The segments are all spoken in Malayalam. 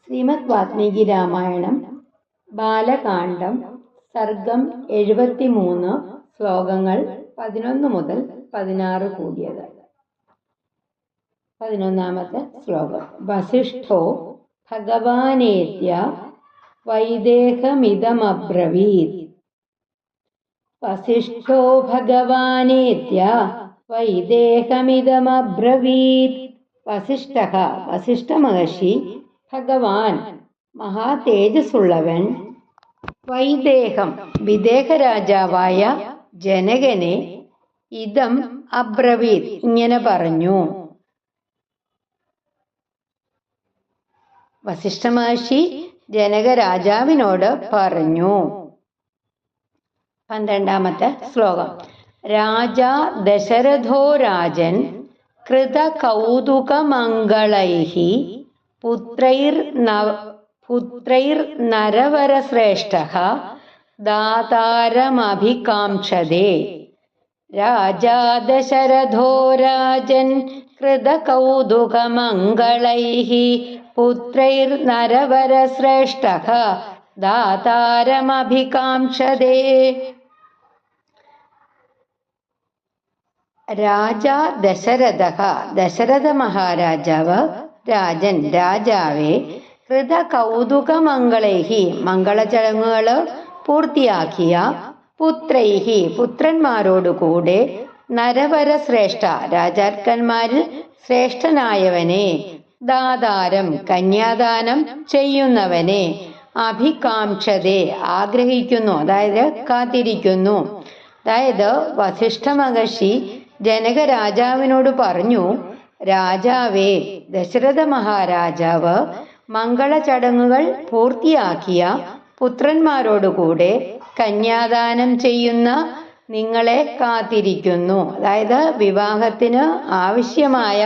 ശ്രീമദ് വാൽമീകി രാമായണം ബാലകാണ്ഡം സർഗം 73 ശ്ലോകങ്ങൾ 11 മുതൽ 16 കൂടിയത്. 11-ാമത്തെ ശ്ലോകം. വസിഷ്ഠോ ഭഗവാനേത്യ വൈദേഹമിദമബ്രവീത്. വസിഷ്ഠോ ഭഗവാനേത്യ വൈദേഹമിദമബ്രവീത്. വസിഷ്ഠഃ വസിഷ്ഠ മഹർഷി ഭഗവാൻ മഹാതേജസ്സുള്ളവൻ വൈദേഹം വിദേഹരാജാവായ ജനകനെ ഇദം അബ്രവീത് ഇങ്ങനെ പറഞ്ഞു. വസിഷ്ഠ മഹർഷി ജനകരാജാവിനോട് പറഞ്ഞു. 12-ാമത്തെ ശ്ലോകം. രാജാ ദശരഥോ രാജൻ കൃത കൗതുകമംഗളൈഃ പുത്രൈർനരവരശ്രേഷ്ഠഃ ദാതാരമഭികാംക്ഷതേ. രാജാ ദശരഥോ രാജൻ കൃത കൗതുകമംഗളൈഃ പുത്രൈർനരവരശ്രേഷ്ഠഃ ദാതാരമഭികാംക്ഷതേ. രാജാ ദശരഥഃ ദശരഥ മഹാരാജാവ് രാജൻ രാജാവേ കൃത കൗതുകമംഗളൈഹി മംഗളചടങ്ങുകൾ പൂർത്തിയാക്കിയ പുത്രൈഹി പുത്രന്മാരോടുകൂടെ നരവരശ്രേഷ്ഠ രാജാക്കന്മാരിൽ ശ്രേഷ്ഠനായവനെ ദാതാരം കന്യാദാനം ചെയ്യുന്നവനെ അഭികാംക്ഷതേ ആഗ്രഹിക്കുന്നു, അതായത് കാത്തിരിക്കുന്നു. അതായത് വസിഷ്ഠ മഹർഷി ജനകരാജാവിനോട് പറഞ്ഞു, രാജാവേ ദശരഥ മഹാരാജാവ് മംഗള ചടങ്ങുകൾ പൂർത്തിയാക്കിയ പുത്രന്മാരോടുകൂടെ കന്യാദാനം ചെയ്യുന്ന നിങ്ങളെ കാത്തിരിക്കുന്നു. അതായത് വിവാഹത്തിന് ആവശ്യമായ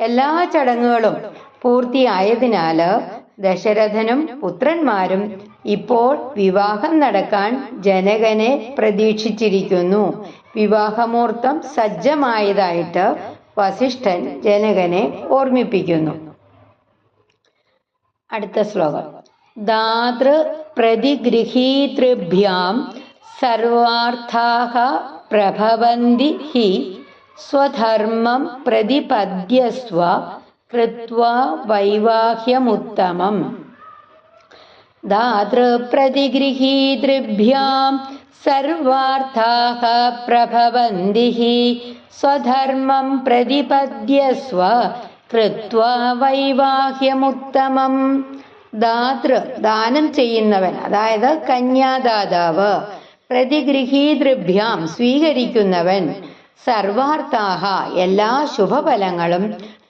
എല്ലാ ചടങ്ങുകളും പൂർത്തിയായതിനാൽ ദശരഥനും പുത്രന്മാരും ഇപ്പോൾ വിവാഹം നടക്കാൻ ജനകനെ പ്രതീക്ഷിച്ചിരിക്കുന്നു. വിവാഹമുഹൂർത്തം സജ്ജമായതായിട്ട് വസിഷ്ഠൻ ജനകനെ ഓർമ്മിപ്പിക്കുന്നു. അടുത്ത ശ്ലോകം. ദാതൃ പ്രതിഗൃഹീതൃഭ്യാം സർവാർത്ഥാഃ പ്രഭവന്തി ഹി സ്വധർമ്മം പ്രതിപദ്യസ്വ കൃത്വാ വൈവാഹ്യമുത്തമം. ദാതൃ പ്രതിഗൃഹീതൃഭ്യാം സർവാർത്ഥാഃ പ്രഭവന്തി ഹി സ്വധർമ്മം പ്രതിപദ്യസ്വ കൃത്വാ വൈവാഹ്യമുത്തമം. ദാതൃ ദാനം ചെയ്യുന്നവൻ, അതായത് കന്യാദാതാവ്, പ്രതിഗൃഹീതൃഭ്യാം സ്വീകരിക്കുന്നവൻ, സർവാർത്ഥാഃ എല്ലാ ശുഭഫലങ്ങളും,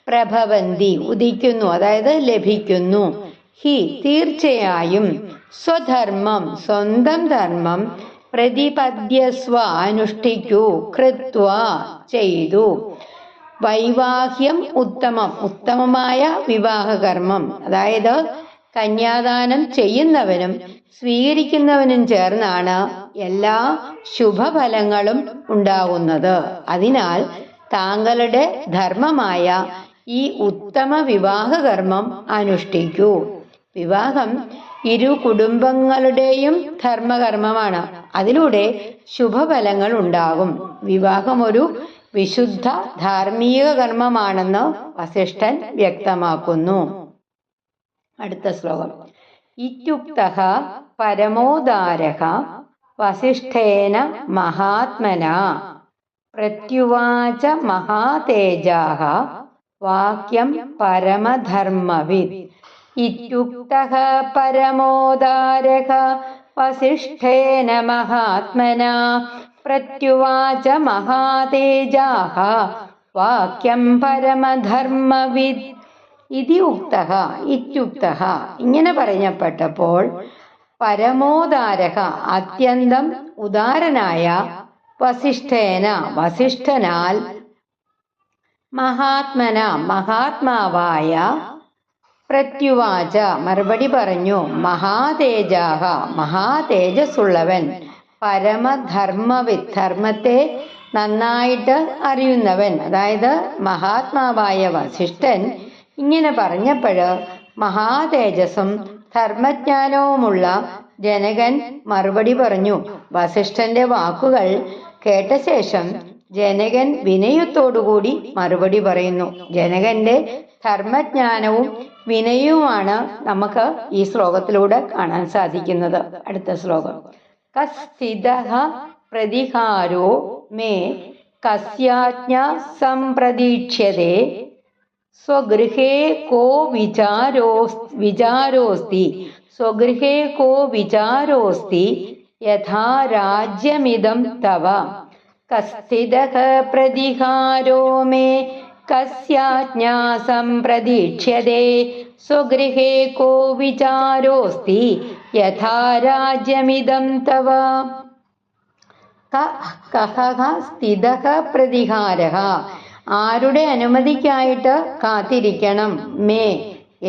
പ്രഭവന്തി ഉദിക്കുന്നു, അതായത് ലഭിക്കുന്നു, ഹി തീർച്ചയായും, സ്വധർമ്മം സ്വന്തം ധർമ്മം, പ്രതിപദ്യസ്വ അനുഷ്ഠിക്കൂ, കൃത്വ ചെയ്തു, വൈവാഹ്യം ഉത്തമം ഉത്തമമായ വിവാഹകർമ്മം, അതായത് കന്യാദാനം ചെയ്യുന്നവനും സ്വീകരിക്കുന്നവനും ചേർന്നാണ് എല്ലാ ശുഭഫലങ്ങളും ഉണ്ടാകുന്നത്. അതിനാൽ താങ്കളുടെ ധർമ്മമായ ഈ ഉത്തമ വിവാഹകർമ്മം അനുഷ്ഠിക്കൂ. വിവാഹം ഇരു കുടുംബങ്ങളുടെയും ധർമ്മകർമ്മമാണ്. അതിലൂടെ ശുഭഫലങ്ങൾ ഉണ്ടാകും. വിവാഹം ഒരു വിശുദ്ധ ധാർമ്മിക കർമ്മമാണെന്ന് വസിഷ്ഠൻ വ്യക്തമാക്കുന്നു. അടുത്ത ശ്ലോകം. ഇത്യുക്തഃ പരമോദാരഃ വസിഷ്ഠേന മഹാത്മനാ പ്രത്യുവാച മഹാതേജാഃ വാക്യം പരമധർമ്മവിദ്. ഇത്യുക്തഃ പരമോദാരഃ വസിഷ്ഠേന മഹാത്മനാ പ്രത്യുവാച മഹാതേജാഃ വാക്യം പരമധർമ്മവിദ്. ഇതി ഉക്തഃ ഇത്യുക്തഃ ഇങ്ങനെ പറഞ്ഞപ്പെട്ടപ്പോൾ പരമോദാരഃ അത്യന്തം ഉദാരനായ വസിഷ്ഠേന വസിഷ്ഠനാൽ മഹാത്മന മഹാത്മാവായ പ്രത്യുവാച മറുപടി പറഞ്ഞു മഹാതേജാഃ മഹാതേജസ്സുള്ളവൻ പരമധർമ്മവിദ് ധർമ്മത്തെ നന്നായിട്ട് അറിയുന്നവൻ, അതായത് മഹാത്മാവായ വസിഷ്ഠൻ ഇങ്ങനെ പറഞ്ഞപ്പോൾ മഹാതേജസ്സും ധർമ്മജ്ഞാനവുമുള്ള ജനകൻ മറുപടി പറഞ്ഞു. വസിഷ്ഠന്റെ വാക്കുകൾ കേട്ട ശേഷം ജനകൻ വിനയത്തോടുകൂടി മറുപടി പറയുന്നു. ജനകന്റെ ധർമ്മജ്ഞാനവും വിനയവുമാണ് നമുക്ക് ഈ ശ്ലോകത്തിലൂടെ കാണാൻ സാധിക്കുന്നത്. അടുത്ത ശ്ലോകം. കസ്ഥിതഃ പ്രതിഹാരോ മേ കസ്യാജ്ഞ സംപ്രതീക്ഷ്യതേ സ്വഗൃഹേ കോ വിചാരോസ്തി സ്വഗൃഹേ കോ വിചാരോസ്തി യഥാ രാജ്യമിദം തവ. കസ്ഥിതഃ പ്രതിഹാരോ മേ കസ്യാജ്ഞാ സംപ്രതീക്ഷ്യതേ സ്വഗൃഹേ കോ വിചാരോസ്തി യഥാ രാജ്യമിദം തവ. കഹഃ സ്ഥിതഃ പ്രതിഹാരഃ, ആരുടെ അനുമതിക്കായിട്ട് കാത്തിരിക്കണം. മേ,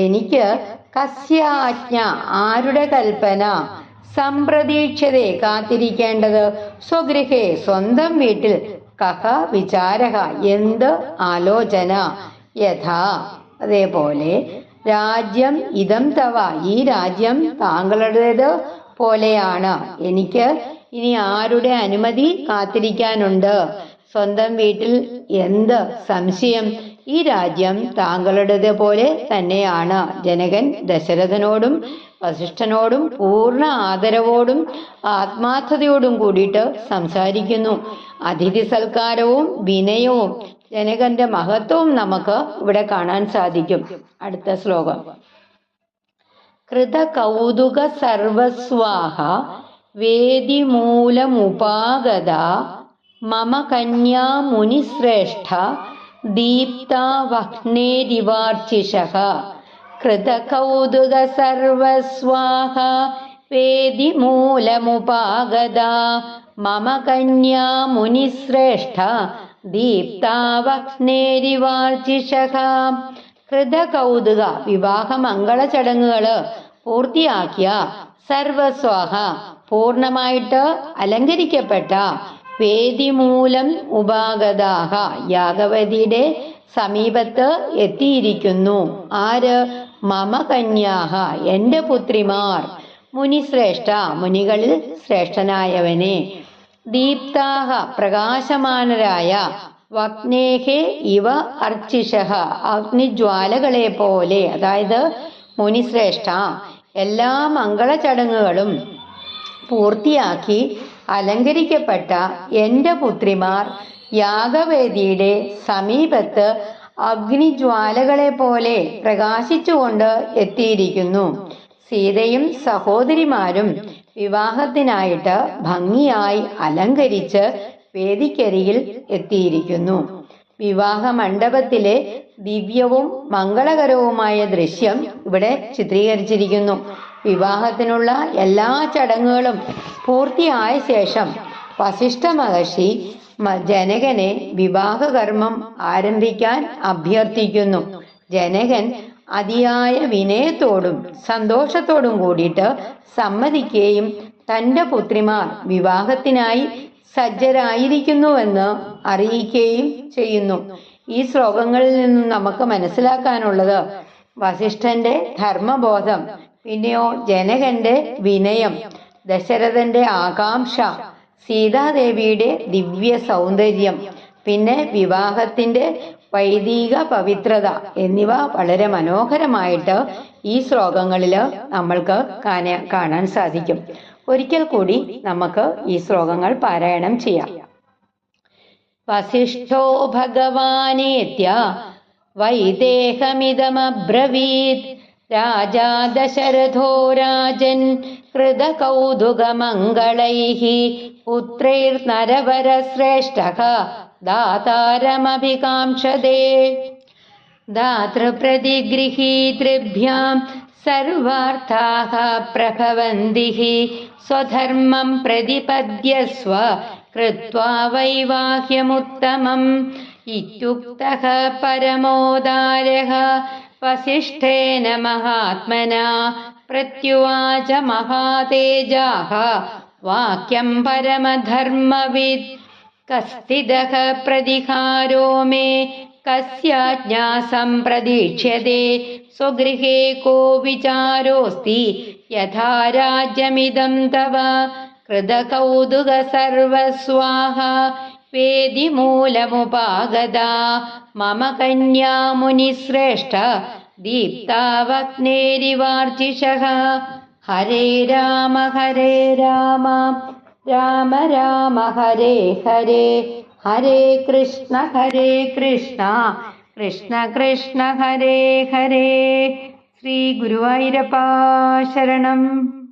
എനിക്ക്. കസ്യാജ്ഞ, ആരുടെ കൽപ്പന. സംപ്രതീക്ഷ്യതേ, കാത്തിരിക്കേണ്ടത്. സ്വഗൃഹേ, സ്വന്തം വീട്ടിൽ. കഹ വിചാരഃ, എന്ത് ആലോചന. യഥാ, അതേപോലെ. രാജ്യം ഇദം തവ, ഈ രാജ്യം താങ്കളുടേത് പോലെയാണ്. എനിക്ക് ഇനി ആരുടെ അനുമതി കാത്തിരിക്കാനുണ്ട്. സ്വന്തം വീട്ടിൽ എന്ത് സംശയം, ഈ രാജ്യം താങ്കളുടേത് പോലെ തന്നെയാണ്. ജനകൻ ദശരഥനോടും വസിഷ്ഠനോടും പൂർണ്ണ ആദരവോടും ആത്മാർത്ഥതയോടും കൂടിയിട്ട് സംസാരിക്കുന്നു. അതിഥി സൽക്കാരവും വിനയവും ജനകന്റെ മഹത്വവും നമുക്ക് ഇവിടെ കാണാൻ സാധിക്കും. അടുത്ത ശ്ലോകം. കൃതകൗതുക സർവസ്വാഹ വേദിമൂലമുപാഗത മമ കന്യാ മുനിശ്രേഷ്ഠ ദീപ്താ വഹ്നേരിവാർച്ചിഷഃ. കൃതകൗതുക സർവസ്വാഹ വേദിമൂലമുപാഗത മമ കന്യാ മുനിശ്രേഷ്ഠ ദീപ്താ വഹ്നേരിവാർച്ചിഷഃ. കൃതകൗതുക, വിവാഹ മംഗള ചടങ്ങുകൾ പൂർത്തിയാക്കിയ, സർവസ്വാഹ, പൂർണ്ണമായിട്ട് അലങ്കരിക്കപ്പെട്ട, വേദിമൂലം ഉപാഗതാഹ, യാഗവതിയുടെ സമീപത്ത് എത്തിയിരിക്കുന്നു. ആര്? മമ കന്യാഹ, എൻ്റെ പുത്രിമാർ. മുനിശ്രേഷ്ഠ, മുനികളിൽ ശ്രേഷ്ഠനായവനെ. ദീപ്താഹ, പ്രകാശമാനരായ. വഗ്നേഹേ ഇവ അർച്ചിഷഃ, അഗ്നിജ്വാലകളെ പോലെ. അതായത് മുനിശ്രേഷ്ഠ, എല്ലാ മംഗള ചടങ്ങുകളും പൂർത്തിയാക്കി അലങ്കരിക്കപ്പെട്ട എൻ്റെ പുത്രിമാർ യാഗവേദിയുടെ സമീപത്ത് അഗ്നിജ്വാലകളെ പോലെ പ്രകാശിച്ചുകൊണ്ട് എത്തിയിരിക്കുന്നു. സീതയും സഹോദരിമാരും വിവാഹത്തിനായിട്ട് ഭംഗിയായി അലങ്കരിച്ച് വേദിക്കരികിൽ എത്തിയിരിക്കുന്നു. വിവാഹ മണ്ഡപത്തിലെ ദിവ്യവും മംഗളകരവുമായ ദൃശ്യം ഇവിടെ ചിത്രീകരിച്ചിരിക്കുന്നു. വിവാഹത്തിനുള്ള എല്ലാ ചടങ്ങുകളും പൂർത്തിയായ ശേഷം വസിഷ്ഠ മഹർഷി ജനകനെ വിവാഹകർമ്മം ആരംഭിക്കാൻ അഭ്യർത്ഥിക്കുന്നു. ജനകൻ അതിയായ വിനയത്തോടും സന്തോഷത്തോടും കൂടിയിട്ട് സമ്മതിക്കുകയും തൻ്റെ പുത്രിമാർ വിവാഹത്തിനായി സജ്ജരായിരിക്കുന്നുവെന്ന് അറിയിക്കുകയും ചെയ്യുന്നു. ഈ ശ്ലോകങ്ങളിൽ നിന്നും നമുക്ക് മനസ്സിലാക്കാനുള്ളത് വസിഷ്ഠന്റെ ധർമ്മബോധം, പിന്നെയോ ജനകന്റെ വിനയം, ദശരഥന്റെ ആകാംക്ഷ, സീതാദേവിയുടെ ദിവ്യ സൗന്ദര്യം, പിന്നെ വിവാഹത്തിന്റെ വൈദിക പവിത്രത എന്നിവ വളരെ മനോഹരമായിട്ട് ഈ ശ്ലോകങ്ങളിൽ നമ്മൾക്ക് കാണാൻ സാധിക്കും. ഒരിക്കൽ കൂടി നമുക്ക് ഈ ശ്ലോകങ്ങൾ പാരായണം ചെയ്യാം. വസിഷ്ഠോ ഭഗവാനേത്യ വൈദേഹമിദമബ്രവീത് രാജാ ദശരഥോ രാജൻ കൃതകൗതുകമംഗളൈഃ പുത്രൈർനരവരശ്രേഷ്ഠഃ ദാതാരമഭികാംക്ഷതേ. ദാതൃപ്രതിഗൃഹീതൃഭ്യാം സർവാർത്ഥാഃ പ്രഭവന്തിഃ സ്വധർമ്മം പ്രതിപദ്യസ്വ കൃത്വാ വൈവാഹ്യമുത്തമം. ഇത്യുക്തഃ പരമോദാരഃ വസിഷ്ഠേന മഹാത്മനാ പ്രത്യുവാച മഹാതേജാഃ വാക്യം പരമധർമ്മവിദ്. കസ്ഥിതഃ പ്രതിഹാരോ മേ കസ്യാജ്ഞാസം പ്രതീക്ഷ്യത്തെ സ്വഗൃഹേ കോ വിചാരോസ്തി യഥാ രാജ്യമിദം തവ കൃതകൗതുക സർവസ്വാഹ വേദി മൂലമുപാഗതാ മമ കന്യാ മുനിശ്രേഷ്ഠ ദീപ്താവഗ്നേരിവാർജിഷഃ ഹരേ രാമ രാമ രാമ ഹരേ ഹരേ ഹരേ കൃഷ്ണ കൃഷ്ണ കൃഷ്ണ ഹരേ ഹരേ. ശ്രീ ഗുരുവായൂരപ്പാ ശരണം.